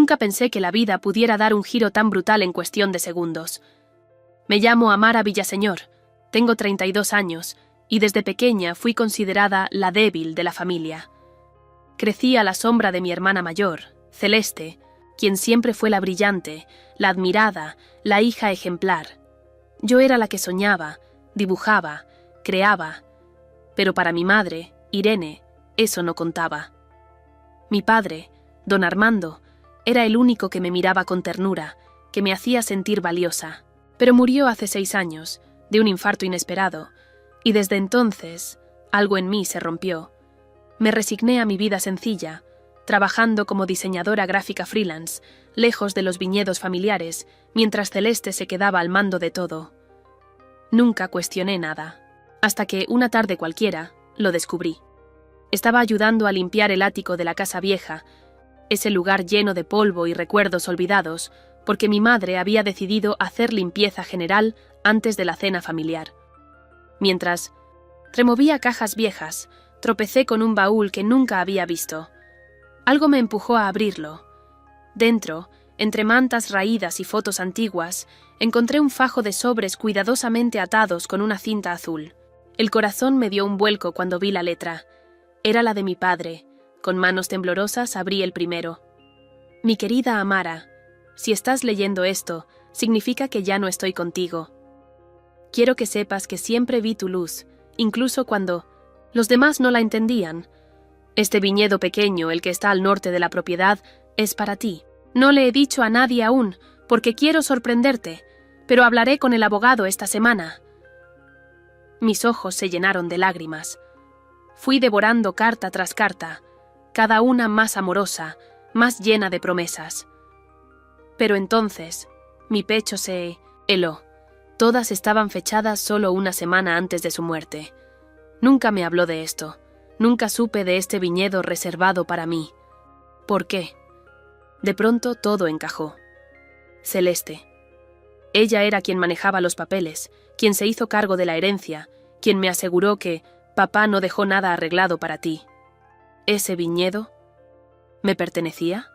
Nunca pensé que la vida pudiera dar un giro tan brutal en cuestión de segundos. Me llamo Amara Villaseñor, tengo 32 años, y desde pequeña fui considerada la débil de la familia. Crecí a la sombra de mi hermana mayor, Celeste, quien siempre fue la brillante, la admirada, la hija ejemplar. Yo era la que soñaba, dibujaba, creaba, pero para mi madre, Irene, eso no contaba. Mi padre, don Armando, era el único que me miraba con ternura, que me hacía sentir valiosa, pero murió hace 6 años, de un infarto inesperado, y desde entonces algo en mí se rompió. Me resigné a mi vida sencilla, trabajando como diseñadora gráfica freelance, lejos de los viñedos familiares, mientras Celeste se quedaba al mando de todo. Nunca cuestioné nada, hasta que, una tarde cualquiera, lo descubrí. Estaba ayudando a limpiar el ático de la casa vieja, ese lugar lleno de polvo y recuerdos olvidados, porque mi madre había decidido hacer limpieza general antes de la cena familiar. Mientras removía cajas viejas, tropecé con un baúl que nunca había visto. Algo me empujó a abrirlo. Dentro, entre mantas raídas y fotos antiguas, encontré un fajo de sobres cuidadosamente atados con una cinta azul. El corazón me dio un vuelco cuando vi la letra. Era la de mi padre. Con manos temblorosas abrí el primero. Mi querida Amara, si estás leyendo esto, significa que ya no estoy contigo. Quiero que sepas que siempre vi tu luz, incluso cuando los demás no la entendían. Este viñedo pequeño, el que está al norte de la propiedad, es para ti. No le he dicho a nadie aún, porque quiero sorprenderte, pero hablaré con el abogado esta semana. Mis ojos se llenaron de lágrimas. Fui devorando carta tras carta, cada una más amorosa, más llena de promesas. Pero entonces, mi pecho se heló. Todas estaban fechadas solo una semana antes de su muerte. Nunca me habló de esto. Nunca supe de este viñedo reservado para mí. ¿Por qué? De pronto todo encajó. Celeste. Ella era quien manejaba los papeles, quien se hizo cargo de la herencia, quien me aseguró que papá no dejó nada arreglado para ti. ¿Ese viñedo me pertenecía?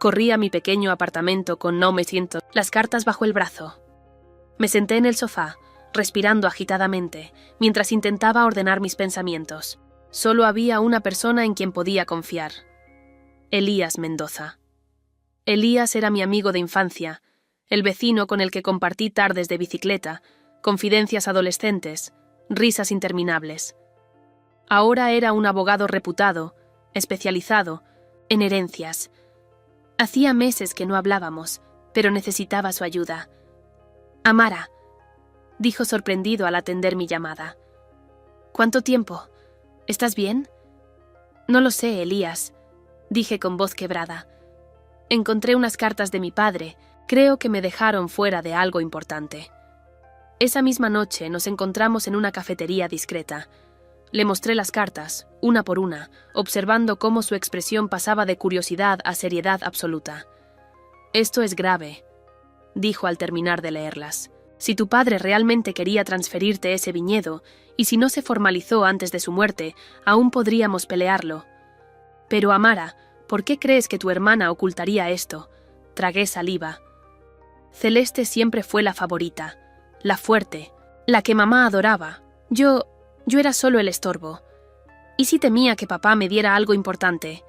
Corrí a mi pequeño apartamento con No me siento, las cartas bajo el brazo. Me senté en el sofá, respirando agitadamente, mientras intentaba ordenar mis pensamientos. Solo había una persona en quien podía confiar. Elías Mendoza. Elías era mi amigo de infancia, el vecino con el que compartí tardes de bicicleta, confidencias adolescentes, risas interminables. Ahora era un abogado reputado, especializado en herencias. Hacía meses que no hablábamos, pero necesitaba su ayuda. Amara, dijo sorprendido al atender mi llamada. ¿Cuánto tiempo? ¿Estás bien? No lo sé, Elías, dije con voz quebrada. Encontré unas cartas de mi padre, creo que me dejaron fuera de algo importante. Esa misma noche nos encontramos en una cafetería discreta. Le mostré las cartas, una por una, observando cómo su expresión pasaba de curiosidad a seriedad absoluta. Esto es grave, dijo al terminar de leerlas. Si tu padre realmente quería transferirte ese viñedo, y si no se formalizó antes de su muerte, aún podríamos pelearlo. Pero, Amara, ¿por qué crees que tu hermana ocultaría esto? Tragué saliva. Celeste siempre fue la favorita, la fuerte, la que mamá adoraba. Yo era solo el estorbo. ¿Y si temía que papá me diera algo importante?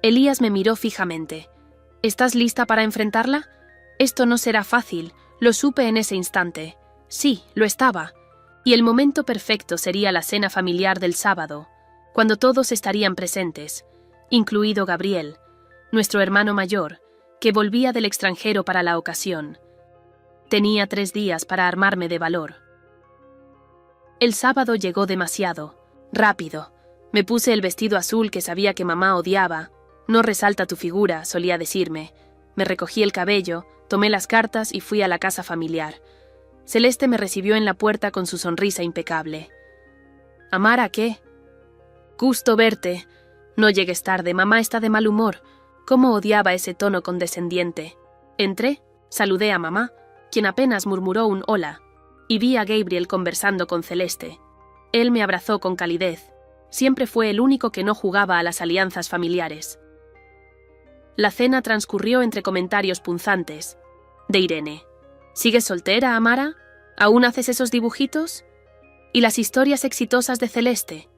Elías me miró fijamente. ¿Estás lista para enfrentarla? Esto no será fácil, lo supe en ese instante. Sí, lo estaba. Y el momento perfecto sería la cena familiar del sábado, cuando todos estarían presentes, incluido Gabriel, nuestro hermano mayor, que volvía del extranjero para la ocasión. Tenía 3 días para armarme de valor. El sábado llegó demasiado, rápido. Me puse el vestido azul que sabía que mamá odiaba. No resalta tu figura, solía decirme. Me recogí el cabello, tomé las cartas y fui a la casa familiar. Celeste me recibió en la puerta con su sonrisa impecable. «Amara, ¿qué?» «Gusto verte. No llegues tarde, mamá está de mal humor». Cómo odiaba ese tono condescendiente. Entré, saludé a mamá, quien apenas murmuró un hola, y vi a Gabriel conversando con Celeste. Él me abrazó con calidez. Siempre fue el único que no jugaba a las alianzas familiares. La cena transcurrió entre comentarios punzantes. De Irene. ¿Sigues soltera, Amara? ¿Aún haces esos dibujitos? Y las historias exitosas de Celeste.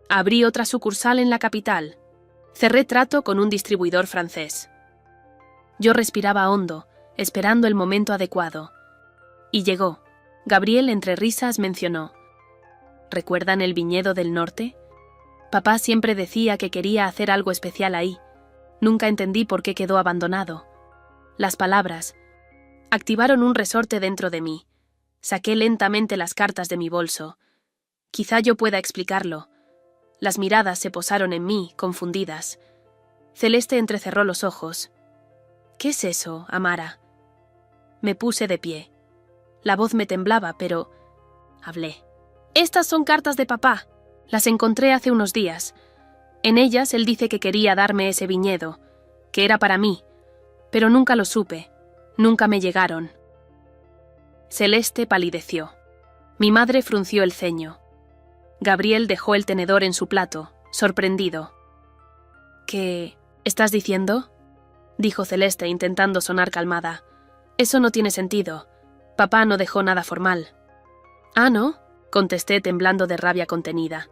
Abrí otra sucursal en la capital. Cerré trato con un distribuidor francés. Yo respiraba hondo, esperando el momento adecuado. Y llegó. Gabriel, entre risas, mencionó: ¿recuerdan el viñedo del norte? Papá siempre decía que quería hacer algo especial ahí. Nunca entendí por qué quedó abandonado. Las palabras activaron un resorte dentro de mí. Saqué lentamente las cartas de mi bolso. Quizá yo pueda explicarlo. Las miradas se posaron en mí, confundidas. Celeste entrecerró los ojos. ¿Qué es eso, Amara? Me puse de pie. La voz me temblaba, pero hablé. Estas son cartas de papá. Las encontré hace unos días. En ellas él dice que quería darme ese viñedo, que era para mí, pero nunca lo supe, nunca me llegaron. Celeste palideció. Mi madre frunció el ceño. Gabriel dejó el tenedor en su plato, sorprendido. ¿Qué estás diciendo?, dijo Celeste intentando sonar calmada. Eso no tiene sentido. Papá no dejó nada formal. ¿Ah, no?, contesté temblando de rabia contenida.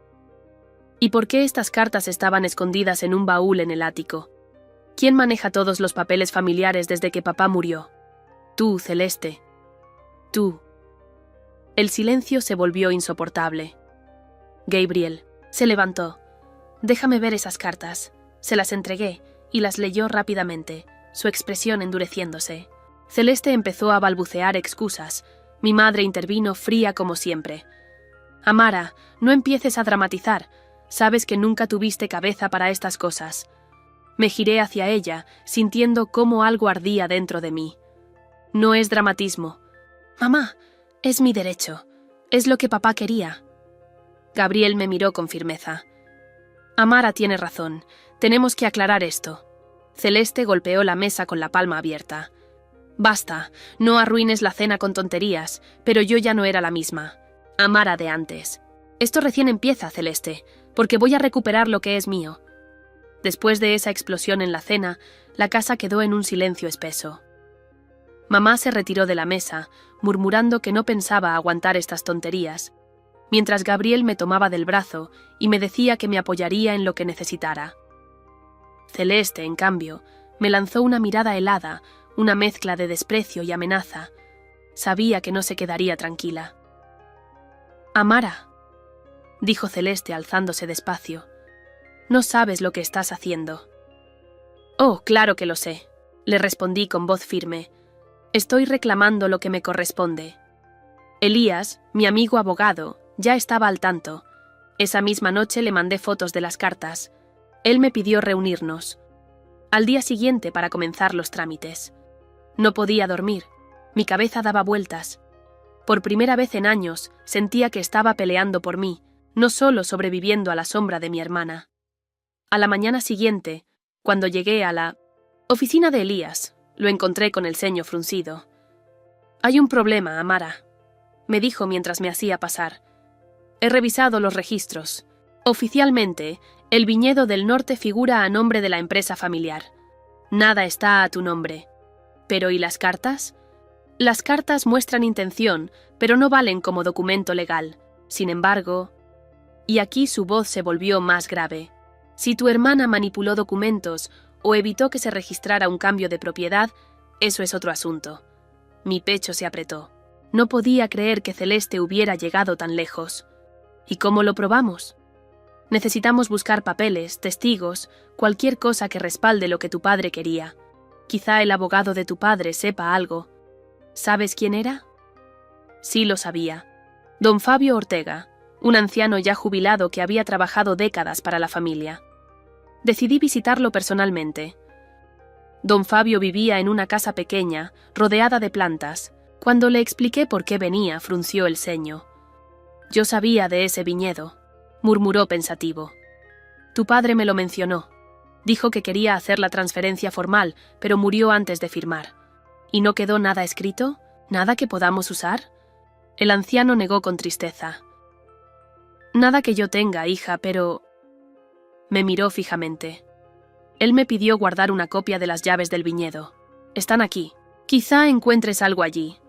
¿Y por qué estas cartas estaban escondidas en un baúl en el ático? ¿Quién maneja todos los papeles familiares desde que papá murió? Tú, Celeste. Tú. El silencio se volvió insoportable. Gabriel se levantó. Déjame ver esas cartas. Se las entregué y las leyó rápidamente, su expresión endureciéndose. Celeste empezó a balbucear excusas. Mi madre intervino fría como siempre. Amara, no empieces a dramatizar. Sabes que nunca tuviste cabeza para estas cosas. Me giré hacia ella, sintiendo cómo algo ardía dentro de mí. No es dramatismo. Mamá, es mi derecho. Es lo que papá quería. Gabriel me miró con firmeza. Amara tiene razón. Tenemos que aclarar esto. Celeste golpeó la mesa con la palma abierta. Basta, no arruines la cena con tonterías, pero yo ya no era la misma. Amara de antes. Esto recién empieza, Celeste, porque voy a recuperar lo que es mío. Después de esa explosión en la cena, la casa quedó en un silencio espeso. Mamá se retiró de la mesa, murmurando que no pensaba aguantar estas tonterías, mientras Gabriel me tomaba del brazo y me decía que me apoyaría en lo que necesitara. Celeste, en cambio, me lanzó una mirada helada, una mezcla de desprecio y amenaza. Sabía que no se quedaría tranquila. Amara, dijo Celeste alzándose despacio, no sabes lo que estás haciendo. Oh, claro que lo sé, le respondí con voz firme. Estoy reclamando lo que me corresponde. Elías, mi amigo abogado, ya estaba al tanto. Esa misma noche le mandé fotos de las cartas. Él me pidió reunirnos. Al día siguiente para comenzar los trámites. No podía dormir. Mi cabeza daba vueltas. Por primera vez en años sentía que estaba peleando por mí, no solo sobreviviendo a la sombra de mi hermana. A la mañana siguiente, cuando llegué a la oficina de Elías, lo encontré con el ceño fruncido. Hay un problema, Amara, me dijo mientras me hacía pasar. He revisado los registros. Oficialmente, el viñedo del norte figura a nombre de la empresa familiar. Nada está a tu nombre. ¿Pero y las cartas? Las cartas muestran intención, pero no valen como documento legal. Sin embargo... Y aquí su voz se volvió más grave. Si tu hermana manipuló documentos o evitó que se registrara un cambio de propiedad, eso es otro asunto. Mi pecho se apretó. No podía creer que Celeste hubiera llegado tan lejos. ¿Y cómo lo probamos? Necesitamos buscar papeles, testigos, cualquier cosa que respalde lo que tu padre quería. Quizá el abogado de tu padre sepa algo. ¿Sabes quién era? Sí lo sabía. Don Fabio Ortega, un anciano ya jubilado que había trabajado décadas para la familia. Decidí visitarlo personalmente. Don Fabio vivía en una casa pequeña, rodeada de plantas. Cuando le expliqué por qué venía, frunció el ceño. Yo sabía de ese viñedo, murmuró pensativo. Tu padre me lo mencionó. Dijo que quería hacer la transferencia formal, pero murió antes de firmar. ¿Y no quedó nada escrito? ¿Nada que podamos usar? El anciano negó con tristeza. Nada que yo tenga, hija, pero... Me miró fijamente. Él me pidió guardar una copia de las llaves del viñedo. Están aquí. Quizá encuentres algo allí.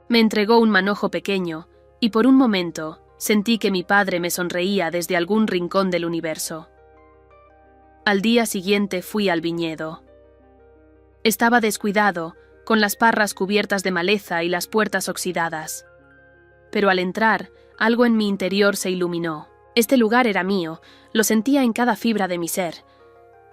Me entregó un manojo pequeño, y por un momento sentí que mi padre me sonreía desde algún rincón del universo. Al día siguiente fui al viñedo. Estaba descuidado, con las parras cubiertas de maleza y las puertas oxidadas. Pero al entrar, algo en mi interior se iluminó. Este lugar era mío, lo sentía en cada fibra de mi ser.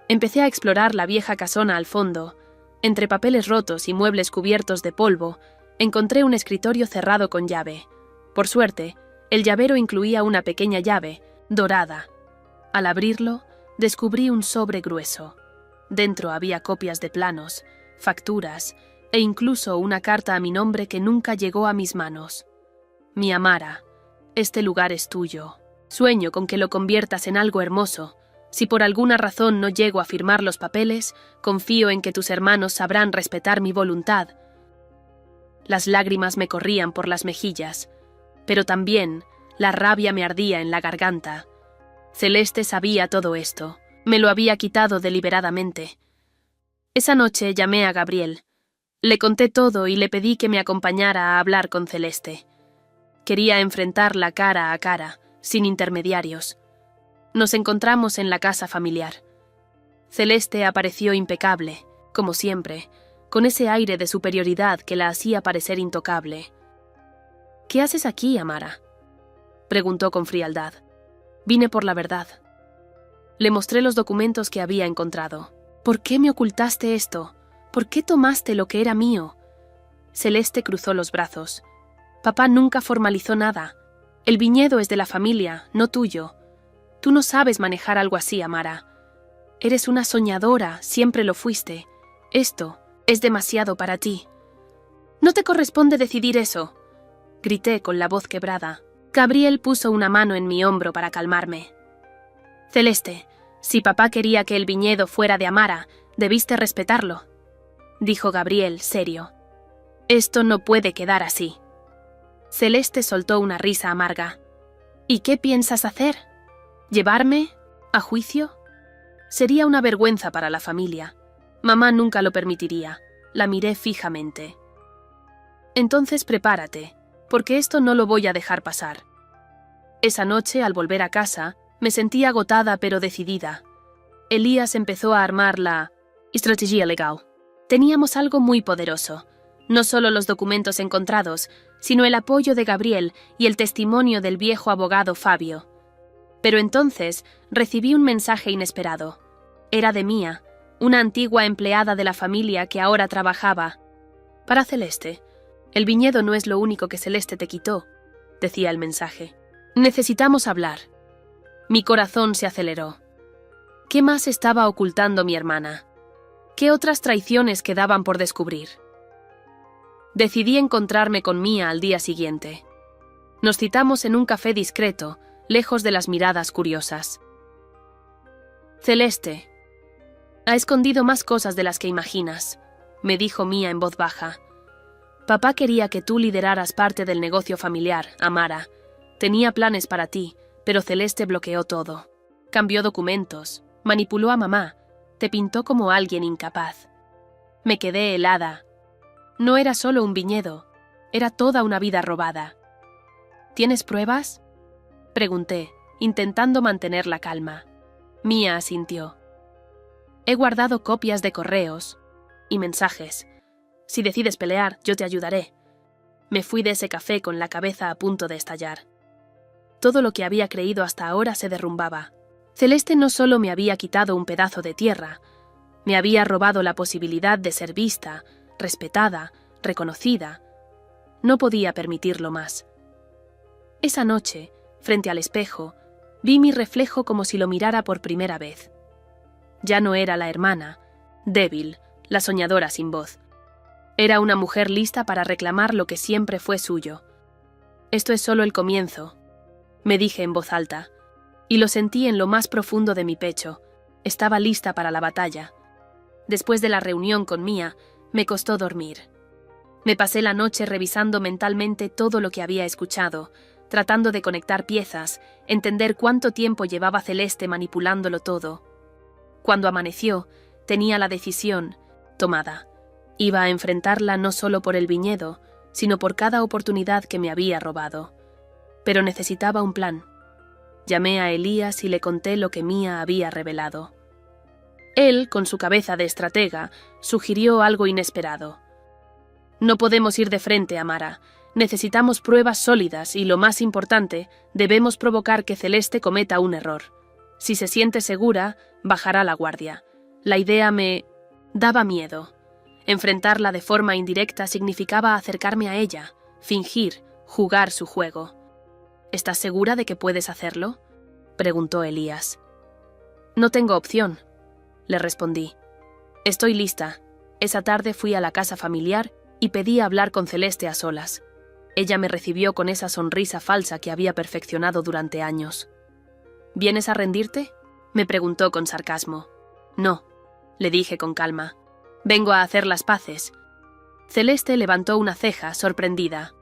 Empecé a explorar la vieja casona al fondo. Entre papeles rotos y muebles cubiertos de polvo, encontré un escritorio cerrado con llave. Por suerte, el llavero incluía una pequeña llave, dorada. Al abrirlo, descubrí un sobre grueso. Dentro había copias de planos, facturas e incluso una carta a mi nombre que nunca llegó a mis manos. Mi Amara, este lugar es tuyo. Sueño con que lo conviertas en algo hermoso. Si por alguna razón no llego a firmar los papeles, confío en que tus hermanos sabrán respetar mi voluntad. Las lágrimas me corrían por las mejillas, pero también la rabia me ardía en la garganta. Celeste sabía todo esto. Me lo había quitado deliberadamente. Esa noche llamé a Gabriel. Le conté todo y le pedí que me acompañara a hablar con Celeste. Quería enfrentarla cara a cara, sin intermediarios. Nos encontramos en la casa familiar. Celeste apareció impecable, como siempre, con ese aire de superioridad que la hacía parecer intocable. «¿Qué haces aquí, Amara?», preguntó con frialdad. «Vine por la verdad». Le mostré los documentos que había encontrado. «¿Por qué me ocultaste esto? ¿Por qué tomaste lo que era mío?». Celeste cruzó los brazos. «Papá nunca formalizó nada. El viñedo es de la familia, no tuyo. Tú no sabes manejar algo así, Amara. Eres una soñadora, siempre lo fuiste. Esto es demasiado para ti». «No te corresponde decidir eso», grité con la voz quebrada. Gabriel puso una mano en mi hombro para calmarme. «Celeste, si papá quería que el viñedo fuera de Amara, debiste respetarlo», dijo Gabriel, serio. «Esto no puede quedar así». Celeste soltó una risa amarga. «¿Y qué piensas hacer? ¿Llevarme? ¿A juicio? Sería una vergüenza para la familia. Mamá nunca lo permitiría». La miré fijamente. «Entonces prepárate, porque esto no lo voy a dejar pasar». Esa noche, al volver a casa, me sentí agotada pero decidida. Elías empezó a armar la estrategia legal. Teníamos algo muy poderoso. No solo los documentos encontrados, sino el apoyo de Gabriel y el testimonio del viejo abogado Fabio. Pero entonces recibí un mensaje inesperado. Era de Mía, una antigua empleada de la familia que ahora trabajaba para Celeste. «El viñedo no es lo único que Celeste te quitó», decía el mensaje. «Necesitamos hablar». Mi corazón se aceleró. ¿Qué más estaba ocultando mi hermana? ¿Qué otras traiciones quedaban por descubrir? Decidí encontrarme con Mía al día siguiente. Nos citamos en un café discreto, lejos de las miradas curiosas. «Celeste, ha escondido más cosas de las que imaginas», me dijo Mía en voz baja. «Papá quería que tú lideraras parte del negocio familiar, Amara. Tenía planes para ti, pero Celeste bloqueó todo. Cambió documentos, manipuló a mamá, te pintó como alguien incapaz». Me quedé helada. No era solo un viñedo, era toda una vida robada. «¿Tienes pruebas?», pregunté, intentando mantener la calma. Mía asintió. «He guardado copias de correos y mensajes. Si decides pelear, yo te ayudaré». Me fui de ese café con la cabeza a punto de estallar. Todo lo que había creído hasta ahora se derrumbaba. Celeste no solo me había quitado un pedazo de tierra, me había robado la posibilidad de ser vista, respetada, reconocida. No podía permitirlo más. Esa noche, frente al espejo, vi mi reflejo como si lo mirara por primera vez. Ya no era la hermana, débil, la soñadora sin voz. Era una mujer lista para reclamar lo que siempre fue suyo. «Esto es solo el comienzo», me dije en voz alta, y lo sentí en lo más profundo de mi pecho. Estaba lista para la batalla. Después de la reunión con Mía, me costó dormir. Me pasé la noche revisando mentalmente todo lo que había escuchado, tratando de conectar piezas, entender cuánto tiempo llevaba Celeste manipulándolo todo. Cuando amaneció, tenía la decisión tomada. Iba a enfrentarla no solo por el viñedo, sino por cada oportunidad que me había robado. Pero necesitaba un plan. Llamé a Elías y le conté lo que Mia había revelado. Él, con su cabeza de estratega, sugirió algo inesperado. No podemos ir de frente, Amara. Necesitamos pruebas sólidas y, lo más importante, debemos provocar que Celeste cometa un error. Si se siente segura, bajará la guardia. La idea me daba miedo. Enfrentarla de forma indirecta significaba acercarme a ella, fingir, jugar su juego. ¿Estás segura de que puedes hacerlo?, preguntó Elías. No tengo opción, le respondí. Estoy lista. Esa tarde fui a la casa familiar y pedí hablar con Celeste a solas. Ella me recibió con esa sonrisa falsa que había perfeccionado durante años. ¿Vienes a rendirte?, me preguntó con sarcasmo. No, le dije con calma. Vengo a hacer las paces. Celeste levantó una ceja, sorprendida.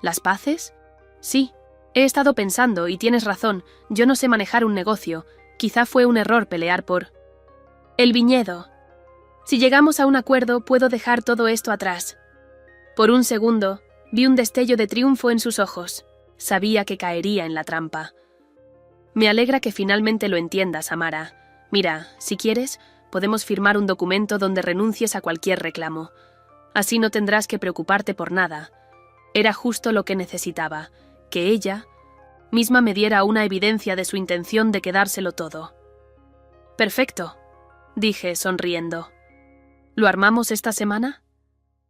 ¿Las paces? Sí. He estado pensando, y tienes razón, yo no sé manejar un negocio. Quizá fue un error pelear por el viñedo. Si llegamos a un acuerdo, puedo dejar todo esto atrás. Por un segundo, vi un destello de triunfo en sus ojos. Sabía que caería en la trampa. Me alegra que finalmente lo entiendas, Amara. Mira, si quieres, podemos firmar un documento donde renuncies a cualquier reclamo. Así no tendrás que preocuparte por nada. Era justo lo que necesitaba, que ella misma me diera una evidencia de su intención de quedárselo todo. Perfecto, dije sonriendo. ¿Lo armamos esta semana?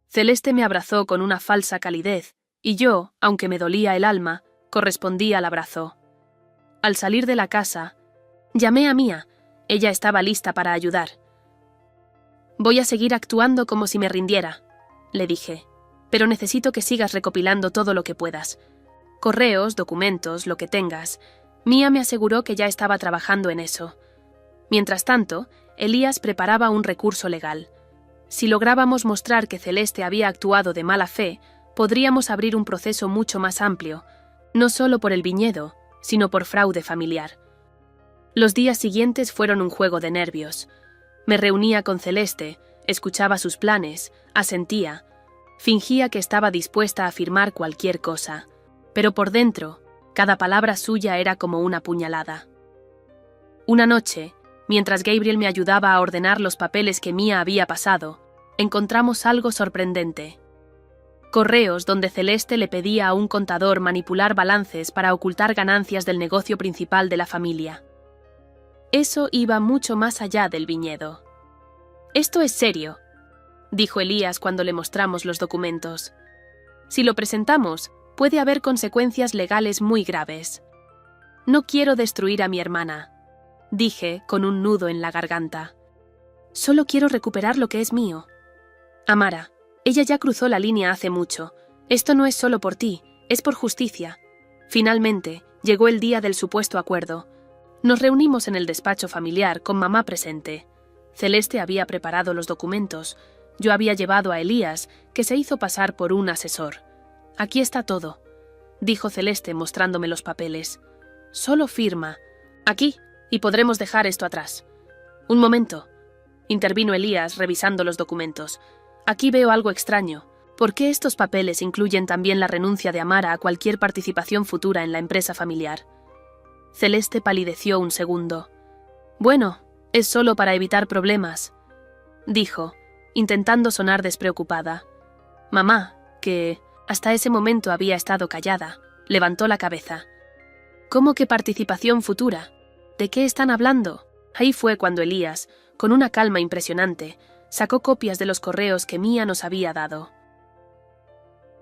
Celeste me abrazó con una falsa calidez, y yo, aunque me dolía el alma, correspondí al abrazo. Al salir de la casa, llamé a Mia. Ella estaba lista para ayudar. Voy a seguir actuando como si me rindiera, le dije, pero necesito que sigas recopilando todo lo que puedas. Correos, documentos, lo que tengas. Mia me aseguró que ya estaba trabajando en eso. Mientras tanto, Elías preparaba un recurso legal. Si lográbamos mostrar que Celeste había actuado de mala fe, podríamos abrir un proceso mucho más amplio, no solo por el viñedo, sino por fraude familiar. Los días siguientes fueron un juego de nervios. Me reunía con Celeste, escuchaba sus planes, asentía, fingía que estaba dispuesta a firmar cualquier cosa, pero por dentro, cada palabra suya era como una puñalada. Una noche, mientras Gabriel me ayudaba a ordenar los papeles que Mia había pasado, encontramos algo sorprendente. Correos donde Celeste le pedía a un contador manipular balances para ocultar ganancias del negocio principal de la familia. Eso iba mucho más allá del viñedo. «Esto es serio», dijo Elías cuando le mostramos los documentos. «Si lo presentamos, puede haber consecuencias legales muy graves». «No quiero destruir a mi hermana», dije con un nudo en la garganta. «Solo quiero recuperar lo que es mío». «Amara, ella ya cruzó la línea hace mucho. Esto no es solo por ti, es por justicia». Finalmente, llegó el día del supuesto acuerdo. Nos reunimos en el despacho familiar con mamá presente. Celeste había preparado los documentos. Yo había llevado a Elías, que se hizo pasar por un asesor. «Aquí está todo», dijo Celeste mostrándome los papeles. «Solo firma. Aquí, y podremos dejar esto atrás». «Un momento», intervino Elías revisando los documentos. «Aquí veo algo extraño. ¿Por qué estos papeles incluyen también la renuncia de Amara a cualquier participación futura en la empresa familiar?» Celeste palideció un segundo. «Bueno, es solo para evitar problemas», dijo, intentando sonar despreocupada. Mamá, que hasta ese momento había estado callada, levantó la cabeza. «¿Cómo que participación futura? ¿De qué están hablando?» Ahí fue cuando Elías, con una calma impresionante, sacó copias de los correos que Mia nos había dado.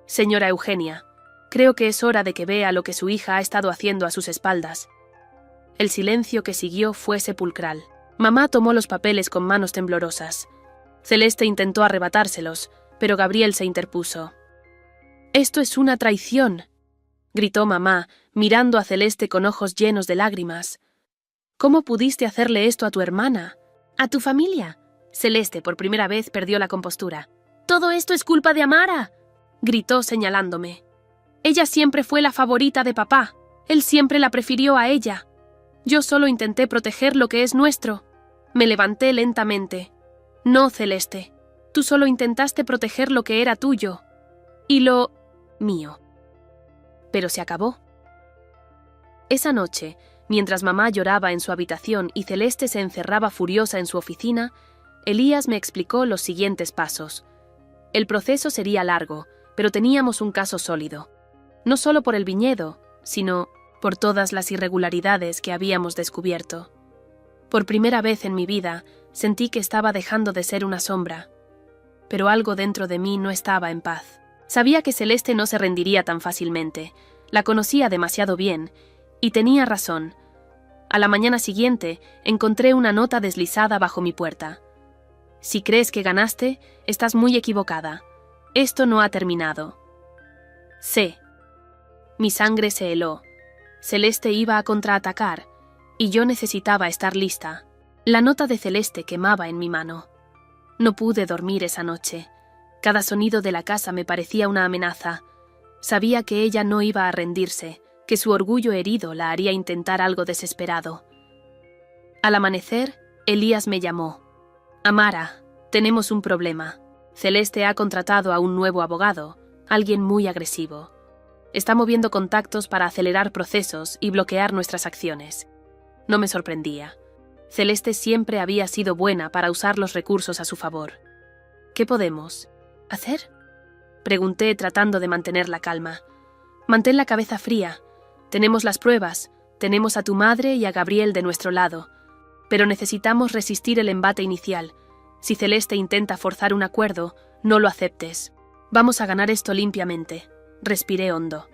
«Señora Eugenia, creo que es hora de que vea lo que su hija ha estado haciendo a sus espaldas». El silencio que siguió fue sepulcral. Mamá tomó los papeles con manos temblorosas. Celeste intentó arrebatárselos, pero Gabriel se interpuso. «Esto es una traición», gritó mamá, mirando a Celeste con ojos llenos de lágrimas. «¿Cómo pudiste hacerle esto a tu hermana? ¿A tu familia?» Celeste por primera vez perdió la compostura. «Todo esto es culpa de Amara», gritó señalándome. «Ella siempre fue la favorita de papá. Él siempre la prefirió a ella. Yo solo intenté proteger lo que es nuestro». Me levanté lentamente. No, Celeste. Tú solo intentaste proteger lo que era tuyo. Y lo mío. Pero se acabó. Esa noche, mientras mamá lloraba en su habitación y Celeste se encerraba furiosa en su oficina, Elías me explicó los siguientes pasos. El proceso sería largo, pero teníamos un caso sólido. No solo por el viñedo, sino por todas las irregularidades que habíamos descubierto. Por primera vez en mi vida, sentí que estaba dejando de ser una sombra. Pero algo dentro de mí no estaba en paz. Sabía que Celeste no se rendiría tan fácilmente. La conocía demasiado bien, y tenía razón. A la mañana siguiente, encontré una nota deslizada bajo mi puerta. Si crees que ganaste, estás muy equivocada. Esto no ha terminado. Sé. Mi sangre se heló. Celeste iba a contraatacar, y yo necesitaba estar lista. La nota de Celeste quemaba en mi mano. No pude dormir esa noche. Cada sonido de la casa me parecía una amenaza. Sabía que ella no iba a rendirse, que su orgullo herido la haría intentar algo desesperado. Al amanecer, Elías me llamó. Amara, tenemos un problema. Celeste ha contratado a un nuevo abogado, alguien muy agresivo. Está moviendo contactos para acelerar procesos y bloquear nuestras acciones. No me sorprendía. Celeste siempre había sido buena para usar los recursos a su favor. ¿Qué podemos hacer? Pregunté tratando de mantener la calma. Mantén la cabeza fría. Tenemos las pruebas, tenemos a tu madre y a Gabriel de nuestro lado. Pero necesitamos resistir el embate inicial. Si Celeste intenta forzar un acuerdo, no lo aceptes. Vamos a ganar esto limpiamente. Respiré hondo.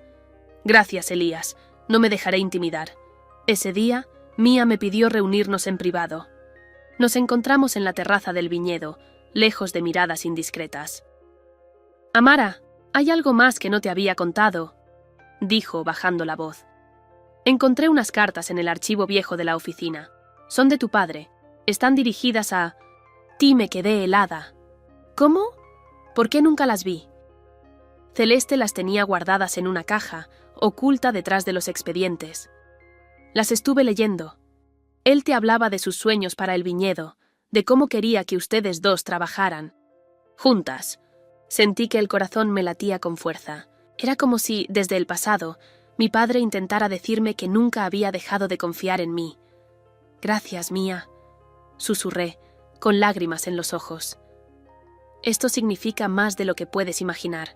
Gracias, Elías. No me dejaré intimidar. Ese día, Mía me pidió reunirnos en privado. Nos encontramos en la terraza del viñedo, lejos de miradas indiscretas. Amara, hay algo más que no te había contado, dijo bajando la voz. Encontré unas cartas en el archivo viejo de la oficina. Son de tu padre. Están dirigidas a... Ti. Me quedé helada. ¿Cómo? ¿Por qué nunca las vi? Celeste las tenía guardadas en una caja, oculta detrás de los expedientes. Las estuve leyendo. Él te hablaba de sus sueños para el viñedo, de cómo quería que ustedes dos trabajaran. Juntas. Sentí que el corazón me latía con fuerza. Era como si, desde el pasado, mi padre intentara decirme que nunca había dejado de confiar en mí. Gracias, Mía, susurré, con lágrimas en los ojos. Esto significa más de lo que puedes imaginar.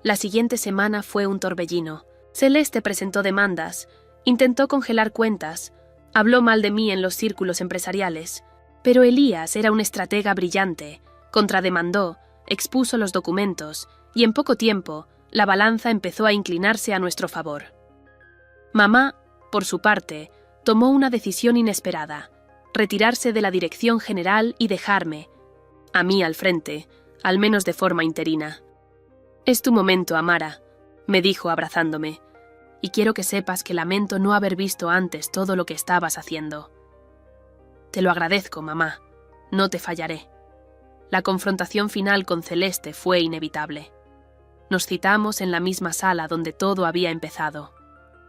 La siguiente semana fue un torbellino. Celeste presentó demandas, intentó congelar cuentas, habló mal de mí en los círculos empresariales, pero Elías era un estratega brillante, contrademandó, expuso los documentos, y en poco tiempo, la balanza empezó a inclinarse a nuestro favor. Mamá, por su parte, tomó una decisión inesperada, retirarse de la dirección general y dejarme, a mí al frente, al menos de forma interina. Es tu momento, Amara, me dijo abrazándome, y quiero que sepas que lamento no haber visto antes todo lo que estabas haciendo. Te lo agradezco, mamá, no te fallaré. La confrontación final con Celeste fue inevitable. Nos citamos en la misma sala donde todo había empezado.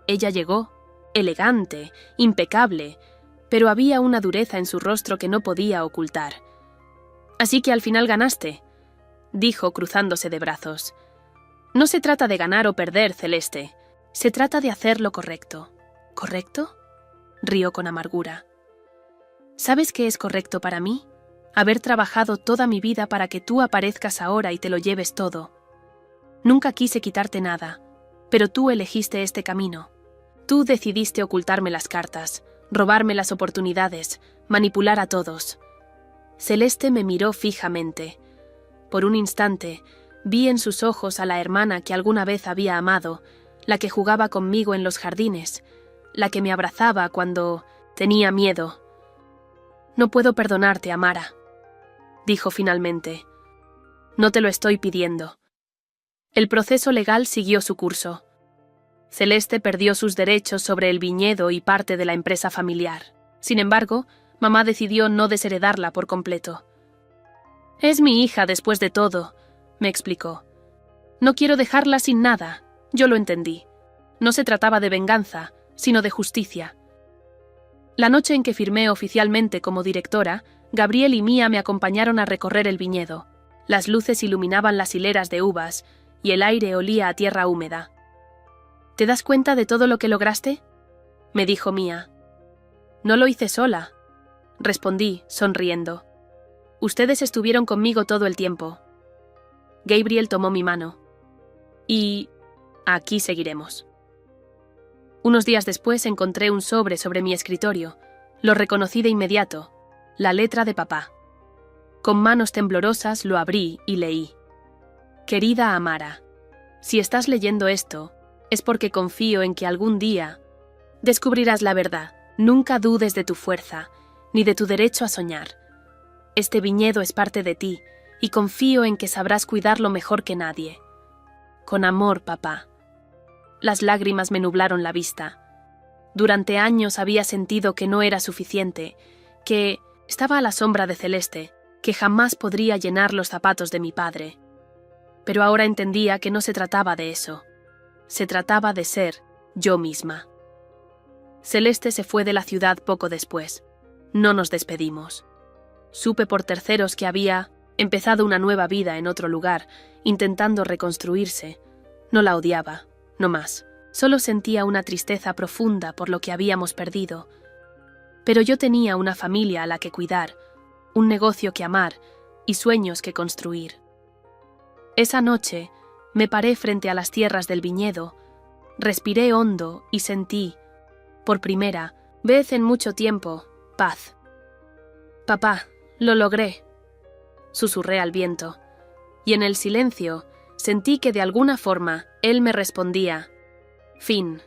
Ella llegó, elegante, impecable, pero había una dureza en su rostro que no podía ocultar. Así que al final ganaste, dijo cruzándose de brazos. No se trata de ganar o perder, Celeste. Se trata de hacer lo correcto. ¿Correcto? Rió con amargura. ¿Sabes qué es correcto para mí? Haber trabajado toda mi vida para que tú aparezcas ahora y te lo lleves todo. Nunca quise quitarte nada, pero tú elegiste este camino. Tú decidiste ocultarme las cartas, robarme las oportunidades, manipular a todos. Celeste me miró fijamente. Por un instante, vi en sus ojos a la hermana que alguna vez había amado, la que jugaba conmigo en los jardines, la que me abrazaba cuando tenía miedo. No puedo perdonarte, Amara, dijo finalmente. No te lo estoy pidiendo. El proceso legal siguió su curso. Celeste perdió sus derechos sobre el viñedo y parte de la empresa familiar. Sin embargo, mamá decidió no desheredarla por completo. Es mi hija después de todo, me explicó. No quiero dejarla sin nada, yo lo entendí. No se trataba de venganza, sino de justicia. La noche en que firmé oficialmente como directora, Gabriel y Mía me acompañaron a recorrer el viñedo. Las luces iluminaban las hileras de uvas y el aire olía a tierra húmeda. ¿Te das cuenta de todo lo que lograste?, me dijo Mía. No lo hice sola, respondí, sonriendo. Ustedes estuvieron conmigo todo el tiempo. Gabriel tomó mi mano. Y aquí seguiremos. Unos días después encontré un sobre mi escritorio. Lo reconocí de inmediato. La letra de papá. Con manos temblorosas lo abrí y leí. Querida Amara, si estás leyendo esto, es porque confío en que algún día descubrirás la verdad. Nunca dudes de tu fuerza, ni de tu derecho a soñar. Este viñedo es parte de ti, y confío en que sabrás cuidarlo mejor que nadie. Con amor, papá. Las lágrimas me nublaron la vista. Durante años había sentido que no era suficiente, que estaba a la sombra de Celeste, que jamás podría llenar los zapatos de mi padre. Pero ahora entendía que no se trataba de eso. Se trataba de ser yo misma. Celeste se fue de la ciudad poco después. No nos despedimos. Supe por terceros que había empezado una nueva vida en otro lugar, intentando reconstruirse. No la odiaba, no más. Solo sentía una tristeza profunda por lo que habíamos perdido. Pero yo tenía una familia a la que cuidar, un negocio que amar y sueños que construir. Esa noche me paré frente a las tierras del viñedo, respiré hondo y sentí, por primera vez en mucho tiempo, paz. Papá, lo logré, susurré al viento, y en el silencio sentí que de alguna forma él me respondía, fin.